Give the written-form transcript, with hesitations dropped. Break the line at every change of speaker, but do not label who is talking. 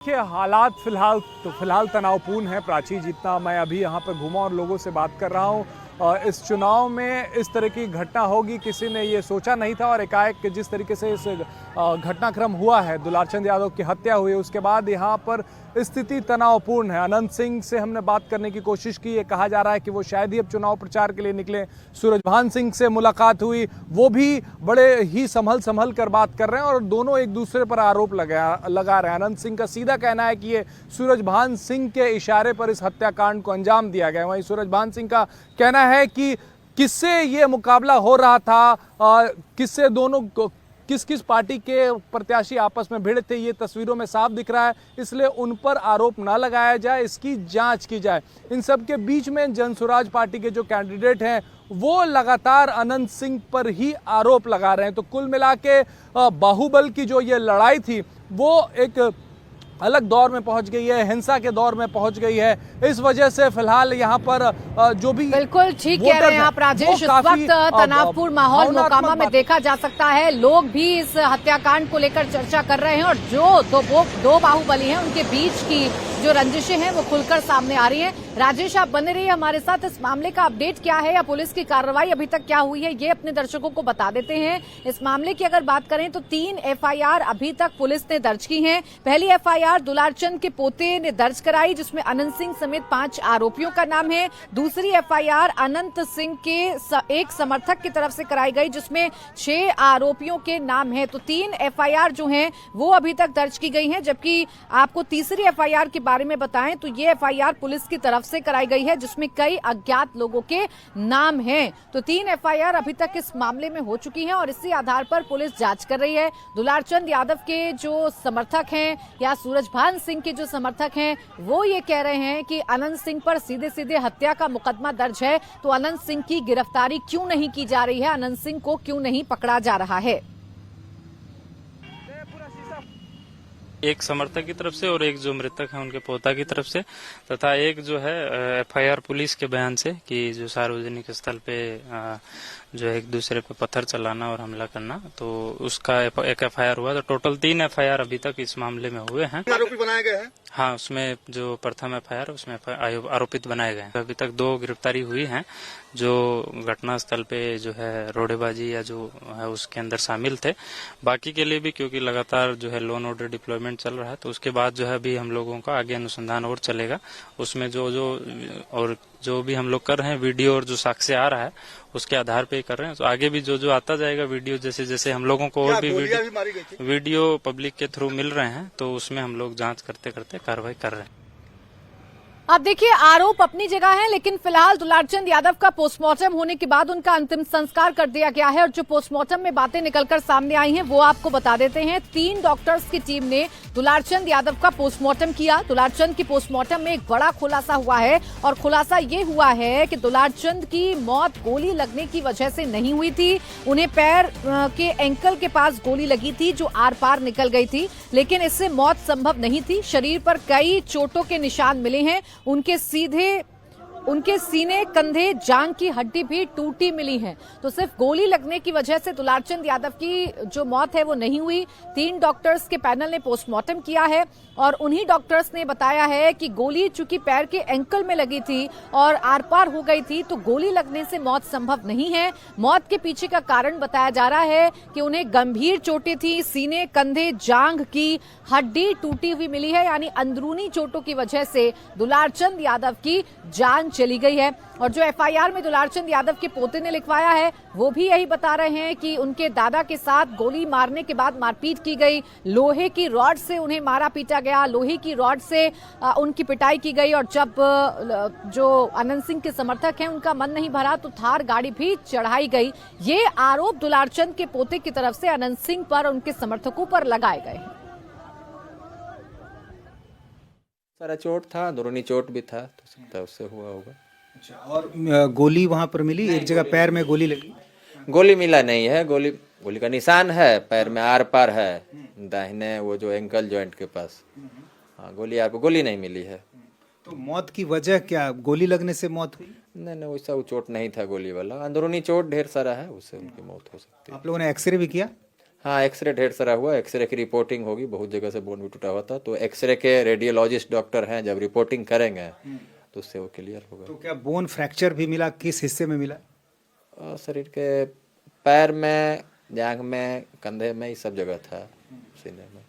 देखिए हालात फिलहाल तनावपूर्ण है प्राची। जितना मैं अभी यहाँ पर घूमा और लोगों से बात कर रहा हूँ, इस चुनाव में इस तरह की घटना होगी किसी ने ये सोचा नहीं था। और एकाएक जिस तरीके से इस घटनाक्रम हुआ है, दुलारचंद यादव की हत्या हुई, उसके बाद यहाँ पर स्थिति तनावपूर्ण है। अनंत सिंह से हमने बात करने की कोशिश की। ये कहा जा रहा है कि वो शायद ही अब चुनाव प्रचार के लिए निकले। सूरजभान सिंह से मुलाकात हुई, वो भी बड़े ही संभल कर बात कर रहे हैं और दोनों एक दूसरे पर आरोप लगा रहे हैं। अनंत सिंह का सीधा कहना है कि ये सूरजभान सिंह के इशारे पर इस हत्याकांड को अंजाम दिया गया। वहीं सूरजभान सिंह का कहना है कि किससे ये मुकाबला हो रहा था, किससे दोनों किस पार्टी के प्रत्याशी आपस में भिड़े थे, ये तस्वीरों में साफ दिख रहा है। इसलिए उन पर आरोप ना लगाया जाए, इसकी जांच की जाए। इन सब के बीच में जनसुराज पार्टी के जो कैंडिडेट हैं वो लगातार अनंत सिंह पर ही आरोप लगा रहे हैं। तो कुल मिला के बाहुबल की जो ये लड़ाई थी वो एक अलग दौर में पहुंच गई है, हिंसा के दौर में पहुंच गई है। इस वजह से फिलहाल यहाँ पर जो भी
बिल्कुल ठीक कह रहे हैं आप राजेश, इस वक्त तनावपूर्ण माहौल मोकामा में देखा जा सकता है। लोग भी इस हत्याकांड को लेकर चर्चा कर रहे हैं और जो दो बाहुबली हैं उनके बीच की जो रंजिशें हैं वो खुलकर सामने आ रही हैं। राजेश, आप बने रहिए हमारे साथ। इस मामले का अपडेट क्या है या पुलिस की कार्रवाई अभी तक क्या हुई है, ये अपने दर्शकों को बता देते हैं। इस मामले की अगर बात करें तो 3 एफआईआर अभी तक पुलिस ने दर्ज की हैं। पहली एफआईआर दुलारचंद के पोते ने दर्ज कराई, जिसमें अनंत सिंह समेत 5 आरोपियों का नाम है। दूसरी एफआईआर अनंत सिंह के एक समर्थक की तरफ से कराई गई, जिसमें 6 आरोपियों के नाम है। तो 3 एफआईआर जो हैं वो अभी तक दर्ज की गई हैं। जबकि आपको तीसरी एफआईआर के बारे में बताएं तो ये एफआईआर पुलिस की तरफ से कराई गई है, जिसमें कई अज्ञात लोगों के नाम हैं। तो 3 एफआईआर अभी तक इस मामले में हो चुकी हैं और इसी आधार पर पुलिस जांच कर रही है। दुलारचंद यादव के जो समर्थक हैं या सूरजभान सिंह के जो समर्थक हैं वो ये कह रहे हैं कि अनंत सिंह पर सीधे सीधे हत्या का मुकदमा दर्ज है, तो अनंत सिंह की गिरफ्तारी क्यों नहीं की जा रही है, अनंत सिंह को क्यों नहीं पकड़ा जा रहा है।
एक समर्थक की तरफ से और एक जो मृतक है उनके पोता की तरफ से, तथा एक जो है एफआईआर पुलिस के बयान से कि जो सार्वजनिक स्थल पे जो है एक दूसरे पे पत्थर चलाना और हमला करना, तो उसका एक एफआईआर हुआ। तो टोटल 3 एफआईआर अभी तक इस मामले में हुए हैं।
आरोपी बनाए गए हैं।
हाँ, उसमें जो प्रथम एफआईआर उसमें आरोपित बनाए गए हैं। अभी तक 2 गिरफ्तारी हुई हैं जो घटना स्थल पे जो है रोडेबाजी या जो है उसके अंदर शामिल थे। बाकी के लिए भी क्योंकि लगातार जो है लॉ एंड ऑर्डर डिप्लॉयमेंट चल रहा है, तो उसके बाद जो है अभी हम लोगों का आगे अनुसंधान और चलेगा। उसमें जो भी हम लोग कर रहे हैं, वीडियो और जो साक्ष्य आ रहा है उसके आधार पे कर रहे हैं। तो आगे भी जो आता जाएगा वीडियो, जैसे जैसे हम लोगों को और भी वीडियो पब्लिक के थ्रू मिल रहे हैं, तो उसमें हम लोग जांच करते करते कार्रवाई कर रहे हैं।
अब देखिए, आरोप अपनी जगह है, लेकिन फिलहाल दुलारचंद यादव का पोस्टमार्टम होने के बाद उनका अंतिम संस्कार कर दिया गया है और जो पोस्टमार्टम में बातें निकलकर सामने आई हैं वो आपको बता देते हैं। 3 डॉक्टर्स की टीम ने दुलारचंद यादव का पोस्टमार्टम किया। दुलारचंद की पोस्टमार्टम में एक बड़ा खुलासा हुआ है और खुलासा ये हुआ है कि दुलारचंद की मौत गोली लगने की वजह से नहीं हुई थी। उन्हें पैर के एंकल के पास गोली लगी थी जो आर पार निकल गई थी, लेकिन इससे मौत संभव नहीं थी। शरीर पर कई चोटों के निशान मिले हैं। उनके सीने, कंधे, जांघ की हड्डी भी टूटी मिली है। तो सिर्फ गोली लगने की वजह से दुलारचंद यादव की जो मौत है वो नहीं हुई। 3 डॉक्टर्स के पैनल ने पोस्टमार्टम किया है और उन्हीं डॉक्टर्स ने बताया है कि गोली चूंकि पैर के एंकल में लगी थी और आर पार हो गई थी, तो गोली लगने से मौत संभव नहीं है। मौत के पीछे का कारण बताया जा रहा है कि उन्हें गंभीर चोटें थी। सीने, कंधे, जांघ की हड्डी टूटी हुई मिली है, यानी अंदरूनी चोटों की वजह से दुलारचंद यादव की जान चली गई है। और जो एफआईआर में दुलारचंद यादव के पोते ने लिखवाया है वो भी यही बता रहे हैं कि उनके दादा के साथ गोली मारने के बाद मारपीट की गई, लोहे की रॉड से उन्हें मारा पीटा गया, लोहे की रॉड से उनकी पिटाई की गई और जब जो अनंत सिंह के समर्थक हैं उनका मन नहीं भरा तो थार गाड़ी भी चढ़ाई गई। ये आरोप दुलारचंद के पोते की तरफ से अनंत सिंह पर और उनके समर्थकों पर लगाए गए हैं।
सारा चोट था, अंदरूनी चोट भी था, तो सकता है उससे हुआ होगा।
अच्छा, और गोली वहां पर मिली, एक जगह पैर में गोली लगी?
गोली मिला नहीं है, गोली का निशान है, पैर में आर पार है, दाहिने वो जो एंकल जॉइंट के पास। हाँ, गोली नहीं मिली है।
तो मौत की वजह क्या, गोली लगने से मौत हुई?
नहीं, वैसा वो चोट नहीं था गोली वाला, अंदरूनी चोट ढेर सारा है, उससे उनकी मौत हो सकती है।
आप लोगों ने एक्सरे भी किया?
हाँ, एक्सरे ढेर सारा हुआ, एक्सरे की रिपोर्टिंग होगी, बहुत जगह से बोन भी टूटा हुआ था, तो एक्सरे के रेडियोलॉजिस्ट डॉक्टर हैं, जब रिपोर्टिंग करेंगे तो उससे वो क्लियर होगा।
तो क्या बोन फ्रैक्चर भी मिला, किस हिस्से में मिला?
शरीर के पैर में, जांघ में, कंधे में, ये सब जगह था, सीने में।